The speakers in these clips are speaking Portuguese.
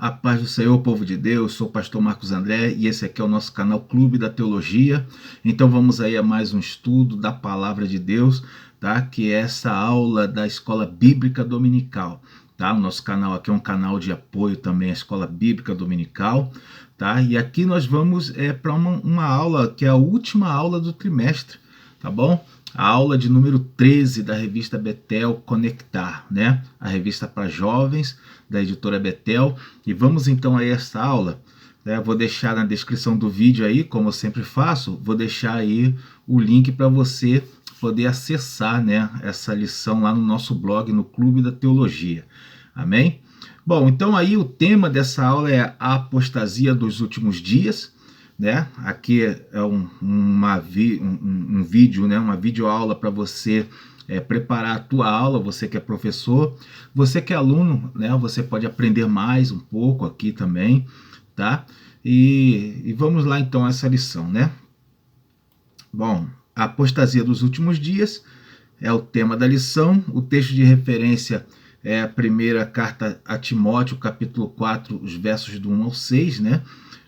A paz do Senhor, povo de Deus, sou o pastor Marcos André e esse aqui é o nosso canal Clube da Teologia. Então vamos aí a mais um estudo da Palavra de Deus, tá? Que é essa aula da Escola Bíblica Dominical, tá? O nosso canal aqui é um canal de apoio também à Escola Bíblica Dominical, tá? E aqui nós vamos para uma aula que é a última aula do trimestre, tá bom? A aula de número 13 da revista Betel Conectar, né? A revista para jovens da editora Betel. E vamos então a essa aula. Né? Vou deixar na descrição do vídeo aí, como eu sempre faço, vou deixar aí o link para você poder acessar, né, essa lição lá no nosso blog, no Clube da Teologia. Amém? Bom, então aí o tema dessa aula é a apostasia dos últimos dias. Né? Aqui é um vídeo, né? Uma videoaula para você preparar a tua aula, você que é professor, você que é aluno, né? Você pode aprender mais um pouco aqui também, tá? E vamos lá então a essa lição, né? Bom, a apostasia dos últimos dias é o tema da lição. O texto de referência é a primeira carta a Timóteo, capítulo 4, os versos do 1 ao 6, né?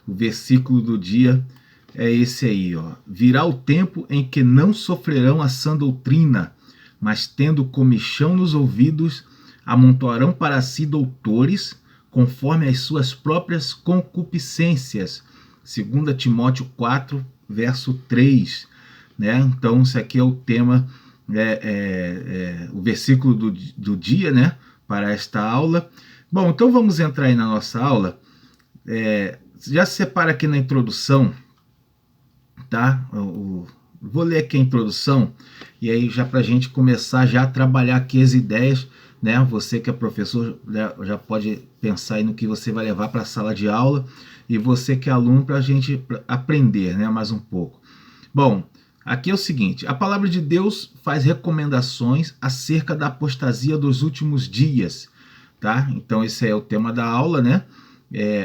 O versículo do dia é esse aí, ó. Virá o tempo em que não sofrerão a sã doutrina, mas tendo comichão nos ouvidos, amontoarão para si doutores, conforme as suas próprias concupiscências. 2 Timóteo 4, verso 3. Né? Então, isso aqui é o tema, o versículo do dia, né? Para esta aula. Bom, então vamos entrar aí na nossa aula. Já se separa aqui na introdução, tá? Vou ler aqui a introdução e aí já para a gente começar já a trabalhar aqui as ideias, né? Você que é professor já pode pensar aí no que você vai levar para a sala de aula e você que é aluno para a gente aprender, né? Mais um pouco. Bom, aqui é o seguinte, a palavra de Deus faz recomendações acerca da apostasia dos últimos dias, tá? Então esse é o tema da aula, né?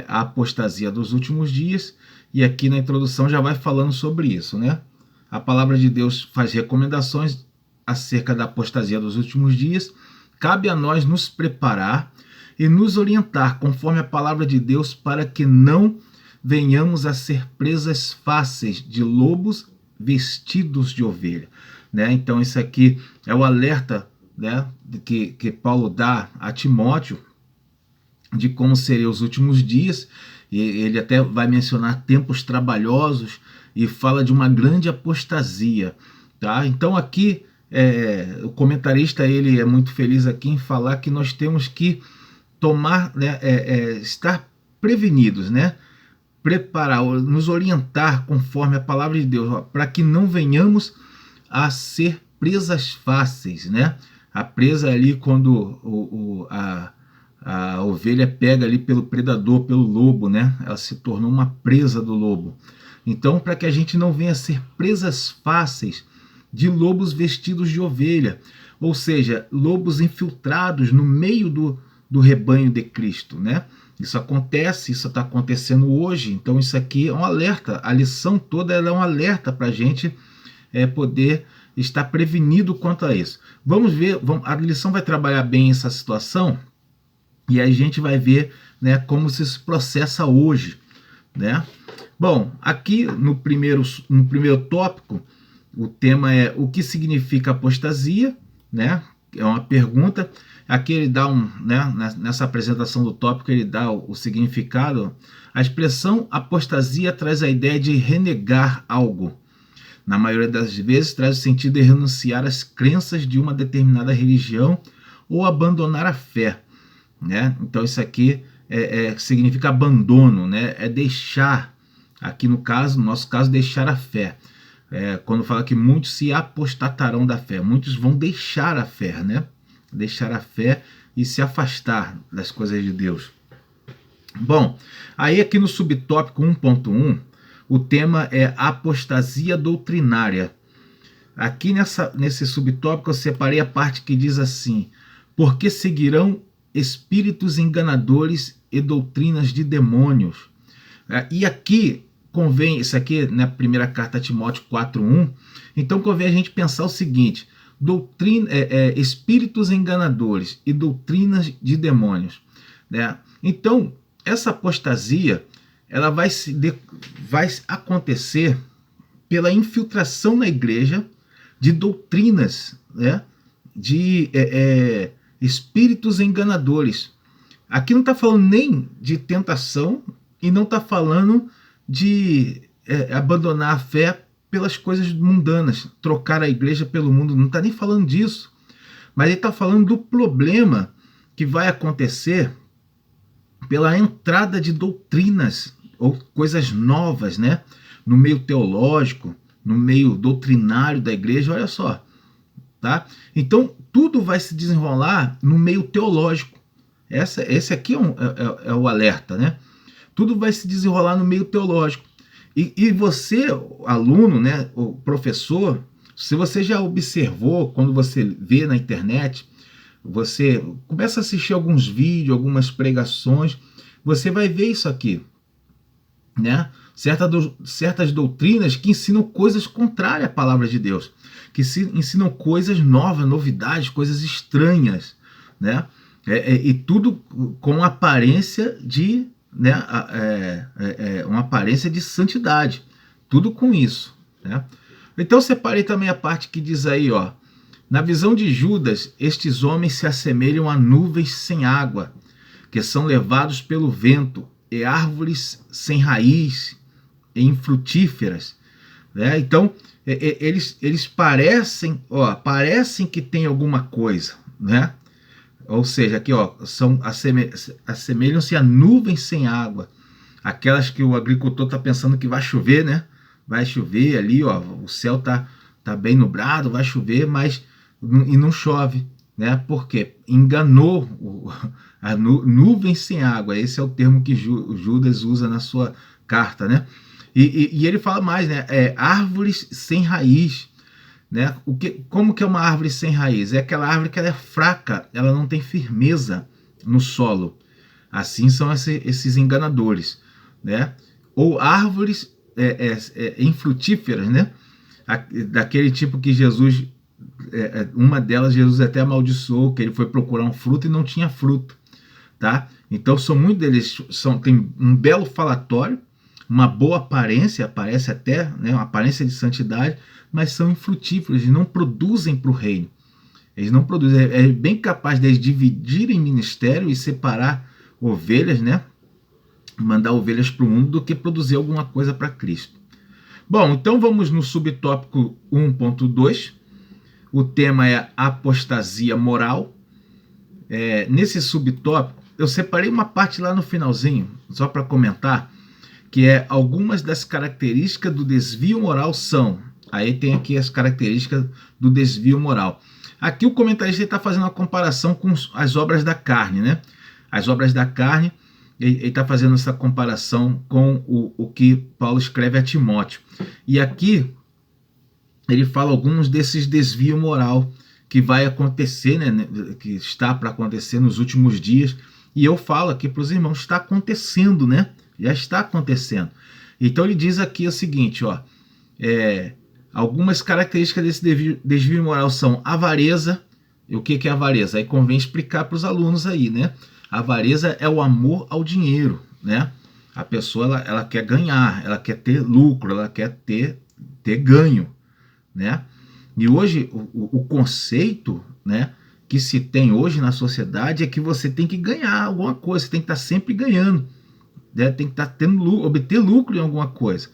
A apostasia dos últimos dias, e aqui na introdução já vai falando sobre isso, né? A palavra de Deus faz recomendações acerca da apostasia dos últimos dias. Cabe a nós nos preparar e nos orientar conforme a palavra de Deus para que não venhamos a ser presas fáceis de lobos vestidos de ovelha, né? Então isso aqui é o alerta, né, que Paulo dá a Timóteo de como seriam os últimos dias, e ele até vai mencionar tempos trabalhosos e fala de uma grande apostasia, tá? Então aqui o comentarista ele é muito feliz aqui em falar que nós temos que tomar, né, estar prevenidos, né? Preparar, nos orientar conforme a palavra de Deus, para que não venhamos a ser presas fáceis, né? A presa ali quando a ovelha pega ali pelo predador, pelo lobo, né? Ela se tornou uma presa do lobo. Então, para que a gente não venha a ser presas fáceis de lobos vestidos de ovelha, ou seja, lobos infiltrados no meio do rebanho de Cristo, né? Isso acontece, isso está acontecendo hoje, então isso aqui é um alerta, a lição toda ela é um alerta para a gente poder estar prevenido quanto a isso. Vamos ver, a lição vai trabalhar bem essa situação, e aí a gente vai ver, né, como se processa hoje, né? Bom, aqui no primeiro tópico, o tema é o que significa apostasia, né? É uma pergunta. Aqui ele dá né, nessa apresentação do tópico, ele dá o significado. A expressão apostasia traz a ideia de renegar algo. Na maioria das vezes traz o sentido de renunciar às crenças de uma determinada religião ou abandonar a fé. Né? Então isso aqui significa abandono, né? É deixar, aqui no nosso caso, deixar a fé. Quando fala que muitos se apostatarão da fé, muitos vão deixar a fé, né? Deixar a fé e se afastar das coisas de Deus. Bom, aí aqui no subtópico 1.1, o tema é apostasia doutrinária. Aqui nesse subtópico eu separei a parte que diz assim: porque seguirão espíritos enganadores e doutrinas de demônios. E aqui convém, isso aqui na primeira carta a Timóteo 4.1, então convém a gente pensar o seguinte: espíritos enganadores e doutrinas de demônios, né? Então essa apostasia ela vai acontecer pela infiltração na igreja de doutrinas, né, de espíritos enganadores. Aqui não está falando nem de tentação e não está falando de abandonar a fé pelas coisas mundanas, trocar a igreja pelo mundo, não está nem falando disso. Mas ele está falando do problema que vai acontecer pela entrada de doutrinas ou coisas novas, né, no meio teológico, no meio doutrinário da igreja. Olha só, tá? Tudo vai se desenrolar no meio teológico. Esse aqui é o alerta, né? Tudo vai se desenrolar no meio teológico. E você, aluno, né, o professor, se você já observou, quando você vê na internet, você começa a assistir alguns vídeos, algumas pregações, você vai ver isso aqui, né? Certas doutrinas que ensinam coisas contrárias à palavra de Deus, que ensinam coisas novas, novidades, coisas estranhas, né? E tudo com aparência de, né, uma aparência de santidade, tudo com isso, né? Então separei também a parte que diz aí, ó: na visão de Judas, estes homens se assemelham a nuvens sem água, que são levados pelo vento, e árvores sem raiz, e infrutíferas, né? Então eles parecem que tem alguma coisa, né? Ou seja, aqui, ó, assemelham-se a nuvens sem água, aquelas que o agricultor está pensando que vai chover, né? Vai chover ali, ó, o céu tá bem nublado, vai chover, mas e não chove, né? Porque enganou a nuvem sem água. Esse é o termo que Judas usa na sua carta, né? E ele fala mais, né? Árvores sem raiz, né? Como que é uma árvore sem raiz? É aquela árvore que ela é fraca, ela não tem firmeza no solo. Assim são esses enganadores, né? Ou árvores infrutíferas, né? Daquele tipo que Jesus, uma delas Jesus até amaldiçoou, que ele foi procurar um fruto e não tinha fruto, tá? Então muitos deles tem um belo falatório, uma boa aparência, aparece até, né, uma aparência de santidade, mas são infrutíferos e não produzem para o reino. Eles não produzem. É bem capaz de dividirem ministério e separar ovelhas, né? Mandar ovelhas para o mundo, do que produzir alguma coisa para Cristo. Bom, então vamos no subtópico 1.2. O tema é apostasia moral. Nesse subtópico, eu separei uma parte lá no finalzinho, só para comentar, que é algumas das características do desvio moral são. Aí tem aqui as características do desvio moral. Aqui o comentarista está fazendo uma comparação com as obras da carne, né? As obras da carne, ele está fazendo essa comparação com o que Paulo escreve a Timóteo. E aqui ele fala alguns desses desvio moral que vai acontecer, né? Que está para acontecer nos últimos dias. E eu falo aqui para os irmãos, está acontecendo, né? Já está acontecendo. Então ele diz aqui o seguinte, ó: algumas características desse desvio moral são avareza. E o que é avareza? Aí convém explicar para os alunos aí, né? A avareza é o amor ao dinheiro, né? A pessoa ela quer ganhar, ela quer ter lucro, ela quer ter ganho, né? E hoje o conceito, né, que se tem hoje na sociedade é que você tem que ganhar alguma coisa, você tem que estar sempre ganhando, né? Tem que estar obter lucro em alguma coisa,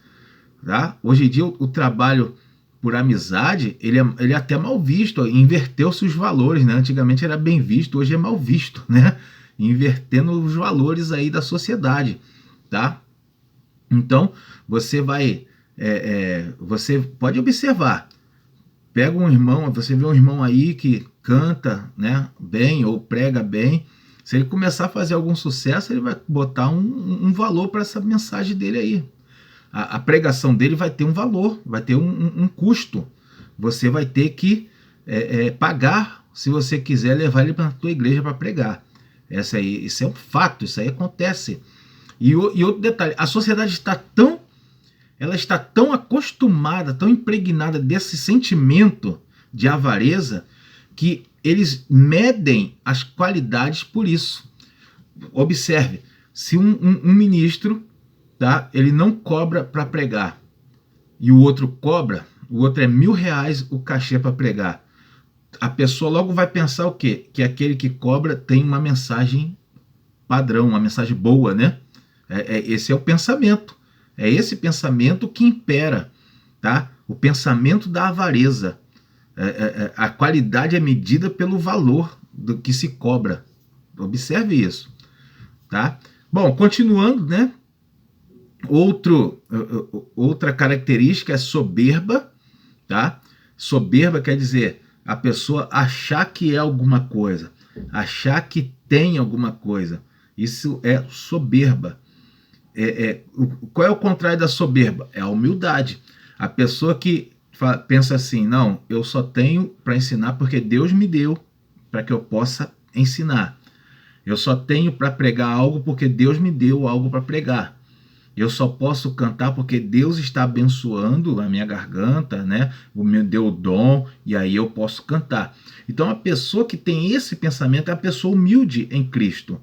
tá? Hoje em dia o trabalho por amizade, ele é até mal visto, inverteu-se os valores, né? Antigamente era bem visto, hoje é mal visto, né? Invertendo os valores aí da sociedade, tá? Então, você pode observar, pega um irmão, você vê um irmão aí que canta, né, bem ou prega bem, se ele começar a fazer algum sucesso, ele vai botar um valor para essa mensagem dele aí. A pregação dele vai ter um valor, vai ter um custo. Você vai ter que pagar se você quiser levar ele para a tua igreja para pregar. Isso é um fato, isso aí acontece. E outro detalhe, a sociedade está tão acostumada, tão impregnada desse sentimento de avareza, que eles medem as qualidades por isso. Observe, Se um ministro, tá, ele não cobra para pregar e o outro cobra, o outro é R$1.000 o cachê para pregar, a pessoa logo vai pensar o quê? Que aquele que cobra tem uma mensagem padrão, uma mensagem boa, né? Esse é o pensamento. É esse pensamento que impera, tá? O pensamento da avareza. A qualidade é medida pelo valor do que se cobra. Observe isso, tá? Bom, continuando, né? Outra característica é soberba, tá? Soberba quer dizer a pessoa achar que é alguma coisa, achar que tem alguma coisa. Isso é soberba. Qual é o contrário da soberba? É a humildade. A pessoa que pensa assim, não, eu só tenho para ensinar porque Deus me deu para que eu possa ensinar. Eu só tenho para pregar algo porque Deus me deu algo para pregar. Eu só posso cantar porque Deus está abençoando a minha garganta, né? Me deu o dom e aí eu posso cantar. Então a pessoa que tem esse pensamento é a pessoa humilde em Cristo,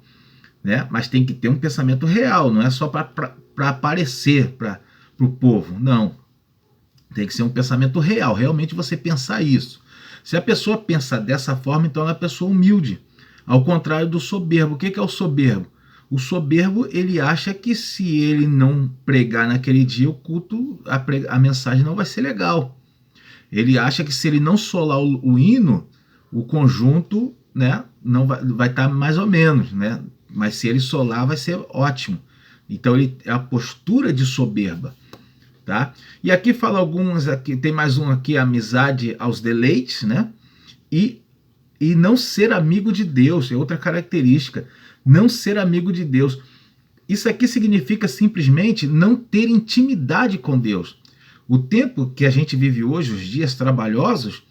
né? Mas tem que ter um pensamento real, não é só para aparecer para o povo, não. Tem que ser um pensamento real, realmente você pensar isso. Se a pessoa pensa dessa forma, então ela é uma pessoa humilde. Ao contrário do soberbo. O que é o soberbo? O soberbo, ele acha que se ele não pregar naquele dia, o culto, a mensagem não vai ser legal. Ele acha que se ele não solar o hino, o conjunto, né, não vai estar mais ou menos, né? Mas se ele solar, vai ser ótimo. Então é a postura de soberba, tá? E aqui fala alguns, aqui tem mais um aqui, amizade aos deleites, né? E não ser amigo de Deus, é outra característica. Não ser amigo de Deus. Isso aqui significa simplesmente não ter intimidade com Deus. O tempo que a gente vive hoje, os dias trabalhosos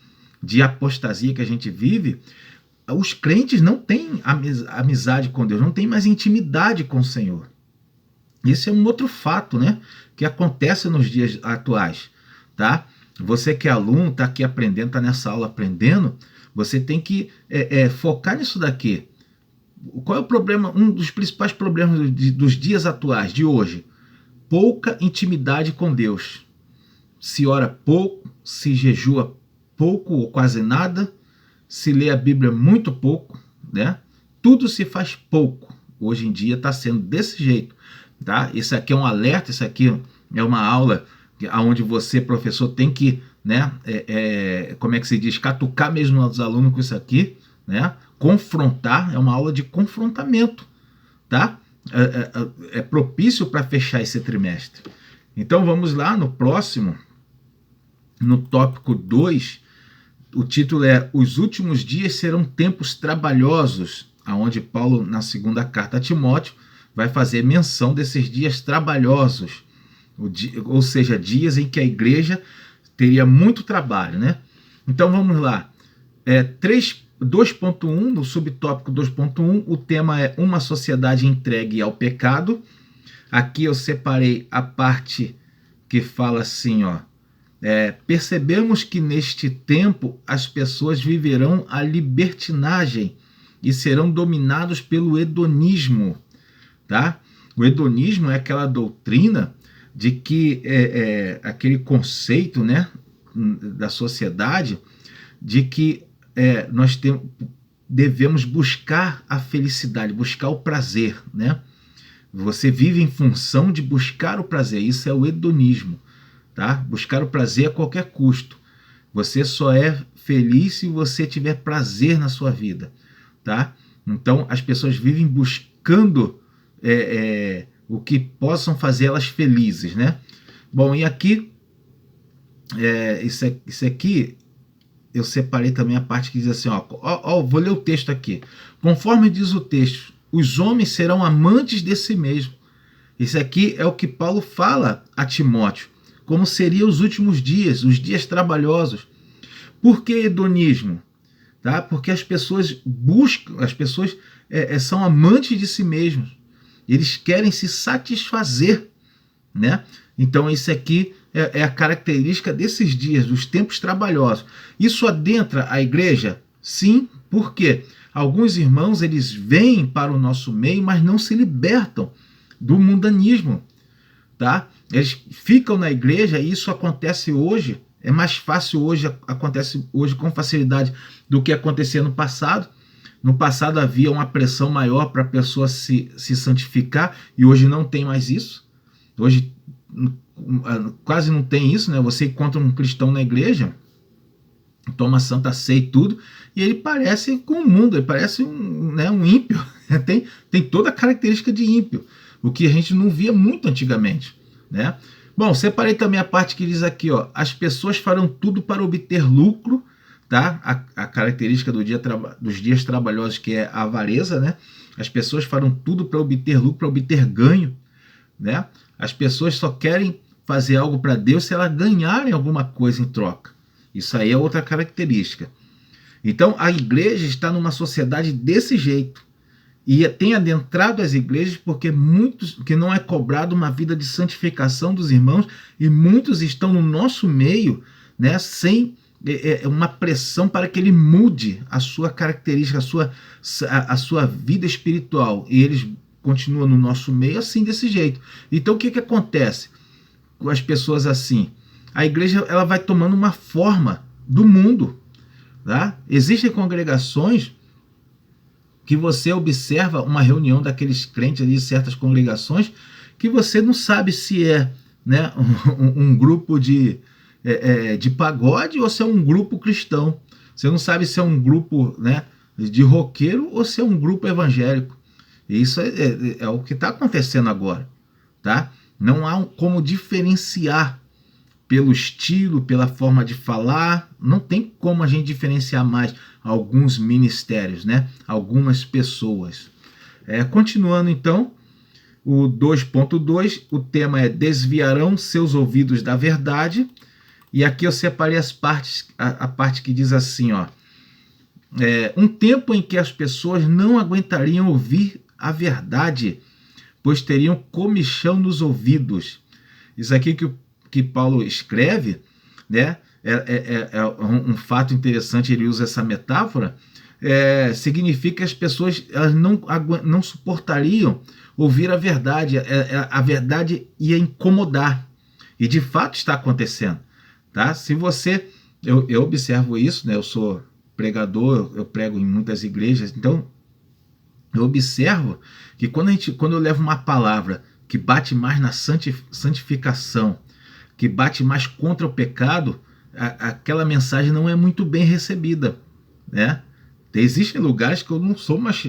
de apostasia que a gente vive, os crentes não têm amizade com Deus, não têm mais intimidade com o Senhor. Esse é um outro fato, né, que acontece nos dias atuais, tá? Você que é aluno, está aqui aprendendo, está nessa aula aprendendo, você tem que focar nisso daqui. Qual é o problema? Um dos principais problemas dos dias atuais, de hoje? Pouca intimidade com Deus. Se ora pouco, se jejua pouco ou quase nada, se lê a Bíblia muito pouco, né? Tudo se faz pouco. Hoje em dia está sendo desse jeito, tá? Isso aqui é um alerta, isso aqui é uma aula onde você, professor, tem que, né? Como é que se diz? Catucar mesmo os alunos com isso aqui, né? Confrontar, é uma aula de confrontamento, tá? É propício para fechar esse trimestre. Então vamos lá no próximo, no tópico 2, o título é Os últimos dias serão tempos trabalhosos, aonde Paulo, na segunda carta a Timóteo, vai fazer menção desses dias trabalhosos, ou seja, dias em que a igreja teria muito trabalho, né? Então vamos lá. 2.1, no subtópico 2.1, o tema é uma sociedade entregue ao pecado. Aqui eu separei a parte que fala assim, ó, percebemos que neste tempo as pessoas viverão a libertinagem e serão dominados pelo hedonismo, tá? O hedonismo é aquela doutrina de que aquele conceito, né, da sociedade de que nós devemos buscar a felicidade, buscar o prazer, né? Você vive em função de buscar o prazer, isso é o hedonismo, tá? Buscar o prazer a qualquer custo. Você só é feliz se você tiver prazer na sua vida, tá? Então as pessoas vivem buscando o que possam fazer elas felizes, né? Bom, e aqui isso aqui eu separei também a parte que diz assim, vou ler o texto aqui. Conforme diz o texto, os homens serão amantes de si mesmo. Isso aqui é o que Paulo fala a Timóteo, como seriam os últimos dias, os dias trabalhosos. Por que hedonismo? Tá? Porque as pessoas buscam, as pessoas são amantes de si mesmos. Eles querem se satisfazer, né? Então isso aqui é a característica desses dias, dos tempos trabalhosos. Isso adentra a igreja? Sim. Por quê? alguns irmãos, eles vêm para o nosso meio, mas não se libertam do mundanismo, tá? Eles ficam na igreja e isso acontece hoje, é mais fácil hoje, acontece hoje com facilidade do que acontecia no passado. No passado havia uma pressão maior para a pessoa se santificar e hoje não tem mais isso. Hoje quase não tem isso, né? Você encontra um cristão na igreja, toma santa ceia e tudo, e ele parece com o mundo, ele parece um ímpio, tem toda a característica de ímpio, o que a gente não via muito antigamente, né? Bom, separei também a parte que diz aqui, ó, as pessoas farão tudo para obter lucro, tá? A característica dos dias trabalhosos, que é a avareza, né? As pessoas farão tudo para obter lucro, para obter ganho, né? As pessoas só querem fazer algo para Deus se elas ganharem alguma coisa em troca. Isso aí é outra característica. Então a igreja está numa sociedade desse jeito. E tem adentrado as igrejas porque muitos que não é cobrado uma vida de santificação dos irmãos e muitos estão no nosso meio, né, sem uma pressão para que ele mude a sua característica, a sua vida espiritual. E eles continuam no nosso meio assim, desse jeito. Então o que acontece com as pessoas assim? A igreja ela vai tomando uma forma do mundo. Tá? Existem congregações que você observa uma reunião daqueles crentes ali, certas congregações, que você não sabe se é, né, um grupo de pagode ou se é um grupo cristão. Você não sabe se é um grupo, né, de roqueiro ou se é um grupo evangélico. Isso é o que está acontecendo agora. Tá? Não há como diferenciar pelo estilo, pela forma de falar, não tem como a gente diferenciar mais alguns ministérios, né? Algumas pessoas. Continuando então, o 2.2, o tema é desviarão seus ouvidos da verdade, e aqui eu separei as partes, a parte que diz assim, ó, um tempo em que as pessoas não aguentariam ouvir a verdade, pois teriam comichão nos ouvidos. Isso aqui que Paulo escreve, né, é um fato interessante, ele usa essa metáfora, significa que as pessoas elas não suportariam ouvir a verdade, a verdade ia incomodar, e de fato está acontecendo. Tá? Se você, eu observo isso, né, eu sou pregador, eu prego em muitas igrejas, então eu observo que quando eu levo uma palavra que bate mais na santificação, que bate mais contra o pecado, aquela mensagem não é muito bem recebida, né? Existem lugares que eu não sou mais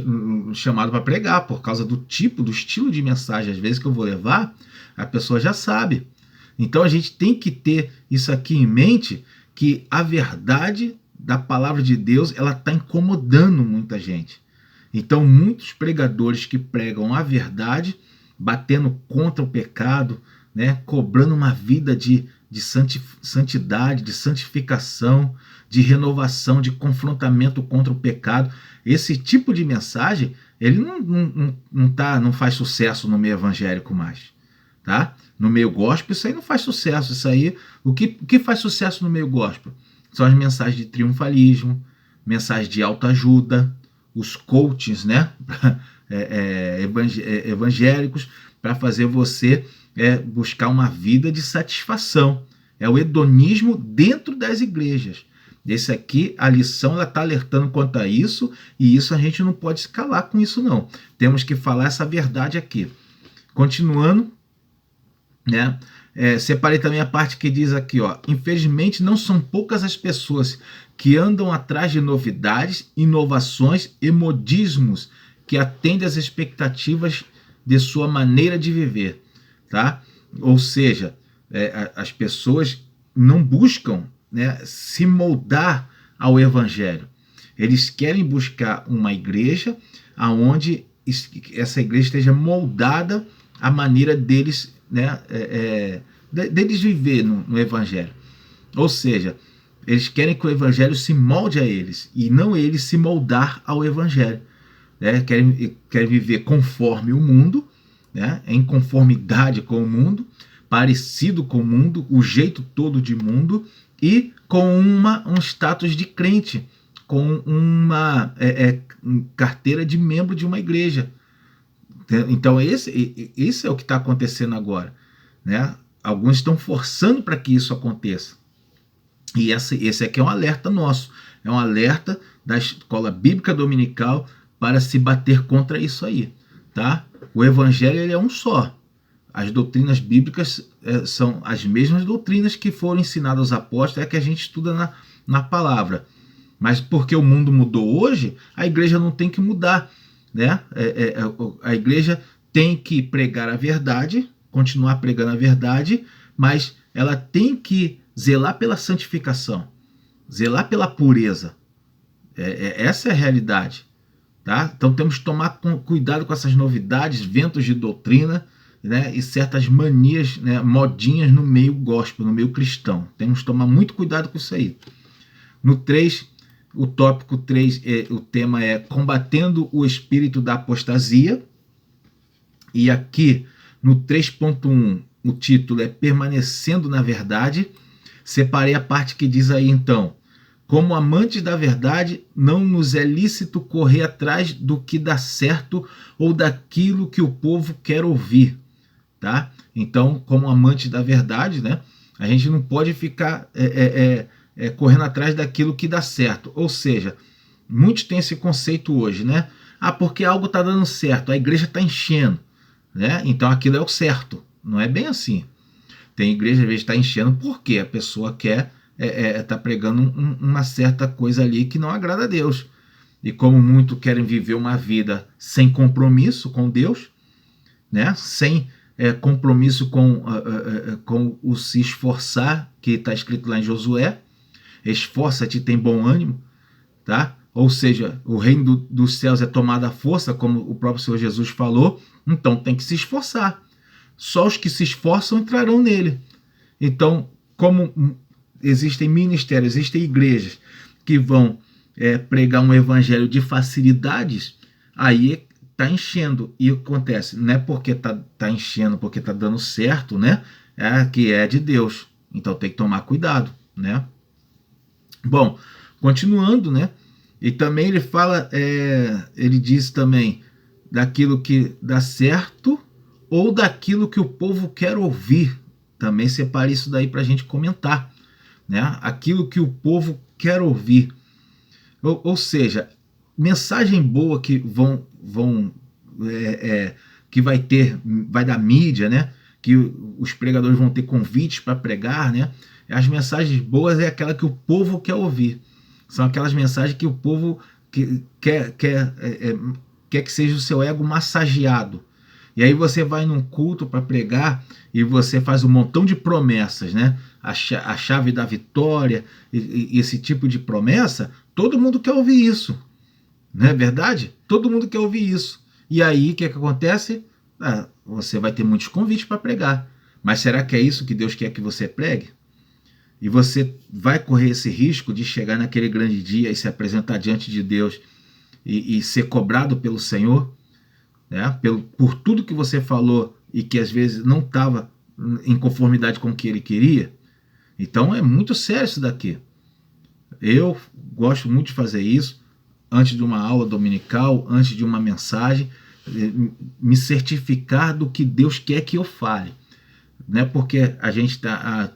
chamado para pregar por causa do estilo de mensagem, às vezes que eu vou levar, a pessoa já sabe. Então a gente tem que ter isso aqui em mente, que a verdade da palavra de Deus, ela está incomodando muita gente. Então muitos pregadores que pregam a verdade, batendo contra o pecado, né, cobrando uma vida de santidade, de santificação, de renovação, de confrontamento contra o pecado. Esse tipo de mensagem, ele não faz sucesso no meio evangélico mais. Tá? No meio gospel, isso aí não faz sucesso. Isso aí, o que faz sucesso no meio gospel? São as mensagens de triunfalismo, mensagens de autoajuda, os coaches, né, evangélicos, para fazer você buscar uma vida de satisfação. É o hedonismo dentro das igrejas. Esse aqui, a lição, ela está alertando quanto a isso, e isso a gente não pode se calar com isso, não. Temos que falar essa verdade aqui. Continuando, né? Separei também a parte que diz aqui, ó, infelizmente não são poucas as pessoas que andam atrás de novidades, inovações e modismos que atendem às expectativas de sua maneira de viver. Tá? Ou seja, as pessoas não buscam, né, se moldar ao evangelho. Eles querem buscar uma igreja onde essa igreja esteja moldada à maneira deles, né, deles viver no evangelho. Ou seja, eles querem que o evangelho se molde a eles e não eles se moldar ao evangelho. Né? Querem viver conforme o mundo, né? Em conformidade com o mundo, parecido com o mundo, o jeito todo de mundo, e com um status de crente, com uma carteira de membro de uma igreja. Então esse é o que está acontecendo agora, né? Alguns estão forçando para que isso aconteça. E esse aqui é um alerta nosso, é um alerta da Escola Bíblica Dominical para se bater contra isso aí, tá? O evangelho ele é um só. As doutrinas bíblicas são as mesmas doutrinas que foram ensinadas aos apóstolos, é que a gente estuda na palavra. Mas porque o mundo mudou hoje, a igreja não tem que mudar, né? A igreja tem que pregar a verdade, continuar pregando a verdade, mas ela tem que zelar pela santificação, zelar pela pureza. Essa é a realidade, tá? Então temos que tomar cuidado com essas novidades, ventos de doutrina, né, e certas manias, né, modinhas no meio gospel, no meio cristão. Temos que tomar muito cuidado com isso aí. No 3, o tópico 3, o tema é combatendo o espírito da apostasia. E aqui, no 3.1, o título é permanecendo na verdade. Separei a parte que diz aí, então, como amantes da verdade, não nos é lícito correr atrás do que dá certo ou daquilo que o povo quer ouvir. Tá? Então, como amante da verdade, né, a gente não pode ficar correndo atrás daquilo que dá certo. Ou seja, muitos têm esse conceito hoje, né? Porque algo está dando certo, a igreja está enchendo, né? Então aquilo é o certo. Não é bem assim. Tem igreja às vezes está enchendo porque a pessoa quer tá pregando uma certa coisa ali que não agrada a Deus. E como muitos querem viver uma vida sem compromisso com Deus, né? Sem compromisso com o se esforçar, que está escrito lá em Josué, esforça-te, tem bom ânimo, tá? Ou seja, o reino dos céus é tomado à força, como o próprio Senhor Jesus falou, então tem que se esforçar. Só os que se esforçam entrarão nele. Então, como existem ministérios, existem igrejas que vão pregar um evangelho de facilidades, aí está enchendo. E o que acontece? Não é porque tá enchendo, porque está dando certo, né? Que é de Deus. Então tem que tomar cuidado, né? Bom, continuando, né? E também ele fala, ele diz também daquilo que dá certo ou daquilo que o povo quer ouvir. Também separe isso daí para a gente comentar, né? Aquilo que o povo quer ouvir. Ou seja, mensagem boa que que vai dar mídia, né? Que os pregadores vão ter convites para pregar, né? As mensagens boas é aquela que o povo quer ouvir. São aquelas mensagens que o povo quer que seja o seu ego massageado. E aí você vai num culto para pregar e você faz um montão de promessas, né? A chave da vitória, e esse tipo de promessa, todo mundo quer ouvir isso. Não é verdade? Todo mundo quer ouvir isso. E aí, o que acontece? Você vai ter muitos convites para pregar. Mas será que é isso que Deus quer que você pregue? E você vai correr esse risco de chegar naquele grande dia e se apresentar diante de Deus e ser cobrado pelo Senhor, né? Por tudo que você falou e que às vezes não estava em conformidade com o que ele queria. Então é muito sério isso daqui. Eu gosto muito de fazer isso antes de uma aula dominical, antes de uma mensagem, me certificar do que Deus quer que eu fale. Né? Porque a gente está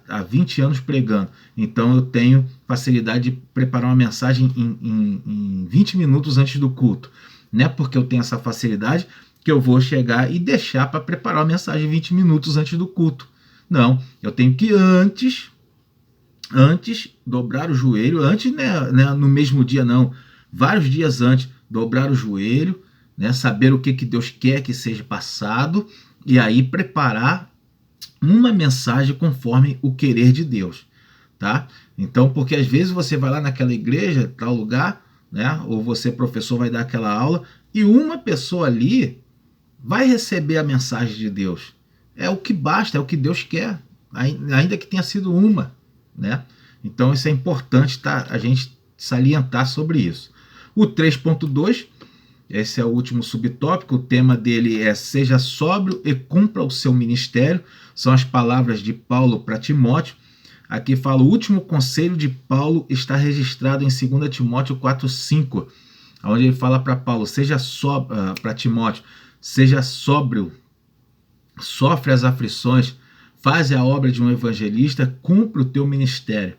há 20 anos pregando, então eu tenho facilidade de preparar uma mensagem em 20 minutos antes do culto. Não é porque eu tenho essa facilidade que eu vou chegar e deixar para preparar uma mensagem 20 minutos antes do culto. Não, eu tenho que antes dobrar o joelho, antes, né, no mesmo dia não, vários dias antes, dobrar o joelho, né, saber o que Deus quer que seja passado, e aí preparar uma mensagem conforme o querer de Deus, tá? Então, porque às vezes você vai lá naquela igreja, tal lugar, né, ou você, professor, vai dar aquela aula, e uma pessoa ali vai receber a mensagem de Deus. É o que basta, é o que Deus quer, ainda que tenha sido uma, né? Então isso é importante, tá, a gente salientar sobre isso. O 3.2, esse é o último subtópico, o tema dele é seja sóbrio e cumpra o seu ministério, são as palavras de Paulo para Timóteo. aqui fala: o último conselho de Paulo está registrado em 2 Timóteo 4,5, onde ele fala para Paulo, para Timóteo, seja sóbrio, sofre as aflições, faz a obra de um evangelista, cumpre o teu ministério,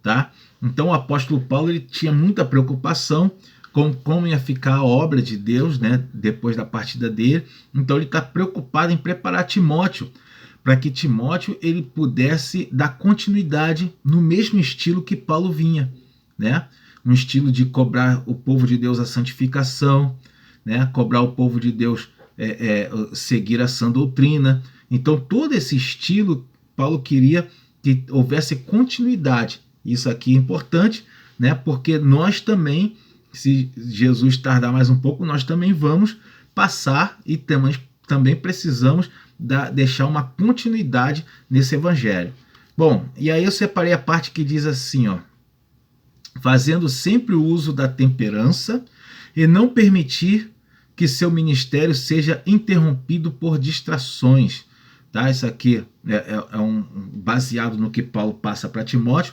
tá? Então o apóstolo Paulo, ele tinha muita preocupação com como ia ficar a obra de Deus, né, depois da partida dele. Então ele está preocupado em preparar Timóteo, para que Timóteo ele pudesse dar continuidade no mesmo estilo que Paulo vinha, né? Um estilo de cobrar o povo de Deus a santificação, né? Cobrar o povo de Deus seguir a sã doutrina. Então todo esse estilo, Paulo queria que houvesse continuidade. Isso aqui é importante, né? Porque nós também, se Jesus tardar mais um pouco, nós também vamos passar e também precisamos deixar uma continuidade nesse evangelho. Bom, e aí eu separei a parte que diz assim, ó: fazendo sempre o uso da temperança e não permitir que seu ministério seja interrompido por distrações. Tá? Isso aqui baseado no que Paulo passa para Timóteo,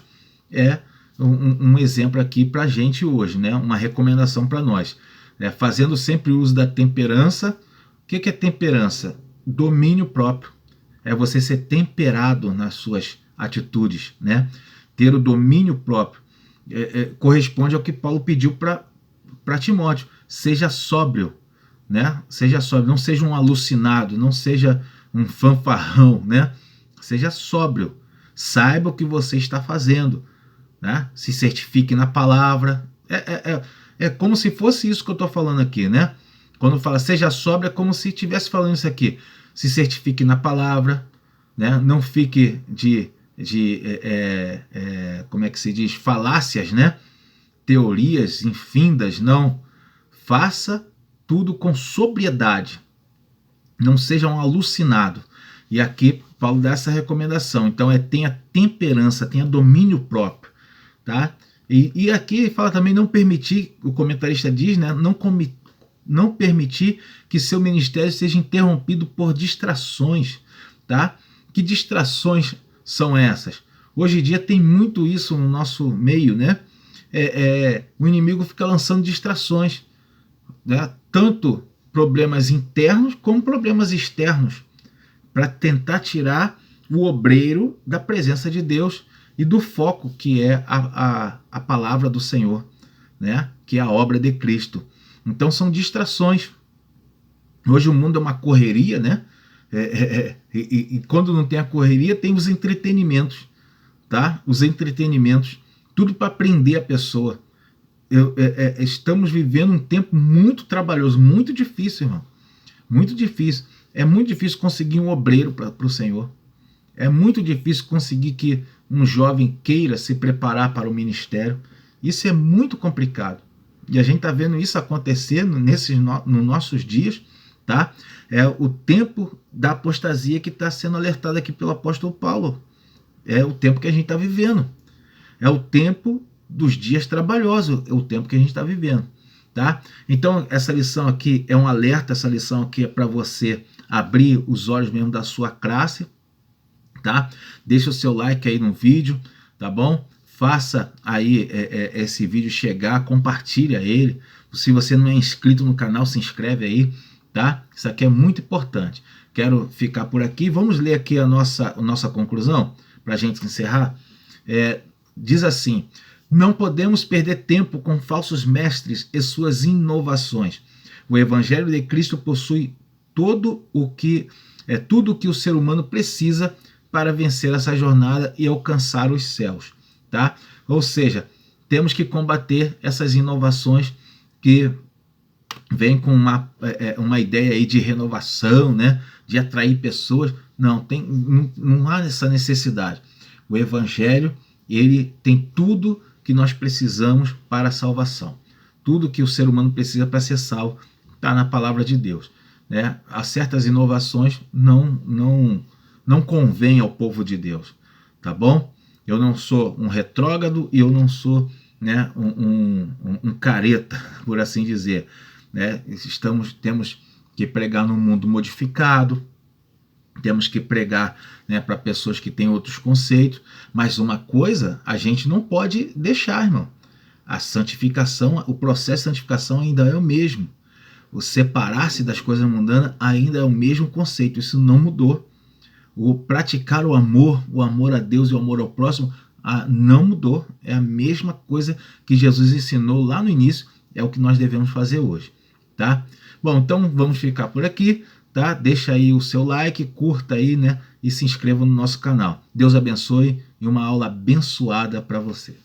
é um exemplo aqui para a gente hoje, né? Uma recomendação para nós. Fazendo sempre uso da temperança. O que é temperança? Domínio próprio. É você ser temperado nas suas atitudes, né? Ter o domínio próprio. Corresponde ao que Paulo pediu para Timóteo. Seja sóbrio, né? Seja sóbrio, não seja um alucinado, não seja um fanfarrão, né? Seja sóbrio. Saiba o que você está fazendo, né? Se certifique na palavra. É como se fosse isso que eu estou falando aqui, né? Quando fala seja sóbrio, é como se estivesse falando isso aqui. Se certifique na palavra, né? Não fique como é que se diz? Falácias, né? Teorias infindas, não. Faça tudo com sobriedade. Não seja um alucinado. E aqui Paulo dá essa recomendação. Então tenha temperança, tenha domínio próprio, tá? E aqui fala também não permitir, o comentarista diz, né? Não permitir que seu ministério seja interrompido por distrações, tá? Que distrações são essas? Hoje em dia tem muito isso no nosso meio, né? O inimigo fica lançando distrações, né? Tanto problemas internos como problemas externos, para tentar tirar o obreiro da presença de Deus e do foco que é a palavra do Senhor, né? Que é a obra de Cristo. Então são distrações. Hoje o mundo é uma correria, né? E quando não tem a correria, tem os entretenimentos, tá? Os entretenimentos, tudo para prender a pessoa. Estamos vivendo um tempo muito trabalhoso, muito difícil, irmão. Muito difícil. É muito difícil conseguir um obreiro para o Senhor. É muito difícil conseguir que um jovem queira se preparar para o ministério. Isso é muito complicado. E a gente está vendo isso acontecer nos nossos dias, tá? É o tempo da apostasia que está sendo alertado aqui pelo apóstolo Paulo. É o tempo que a gente está vivendo. É o tempo dos dias trabalhosos, é o tempo que a gente está vivendo, tá? Então essa lição aqui é um alerta, essa lição aqui é para você abrir os olhos mesmo da sua classe, tá? Deixa o seu like aí no vídeo, tá bom? Faça aí esse vídeo chegar, compartilha ele. Se você não é inscrito no canal, se inscreve aí, tá? Isso aqui é muito importante. Quero ficar por aqui. Vamos ler aqui a nossa conclusão, para a gente encerrar. Diz assim: não podemos perder tempo com falsos mestres e suas inovações. O Evangelho de Cristo possui tudo o que o ser humano precisa para vencer essa jornada e alcançar os céus, tá? Ou seja, temos que combater essas inovações que vêm com uma ideia aí de renovação, né? De atrair pessoas. Não há essa necessidade. O Evangelho, ele tem tudo que nós precisamos para a salvação. Tudo que o ser humano precisa para ser salvo está na palavra de Deus, né? Há certas inovações não convém ao povo de Deus, tá bom? Eu não sou um retrógrado e eu não sou, né, um careta, por assim dizer, né? Temos que pregar num mundo modificado, temos que pregar, né, para pessoas que têm outros conceitos, mas uma coisa a gente não pode deixar, irmão. A santificação, o processo de santificação ainda é o mesmo. O separar-se das coisas mundanas ainda é o mesmo conceito, isso não mudou. O praticar o amor a Deus e o amor ao próximo, não mudou. É a mesma coisa que Jesus ensinou lá no início, é o que nós devemos fazer hoje, tá? Bom, então vamos ficar por aqui, tá? Deixa aí o seu like, curta aí, né? E se inscreva no nosso canal. Deus abençoe e uma aula abençoada para você.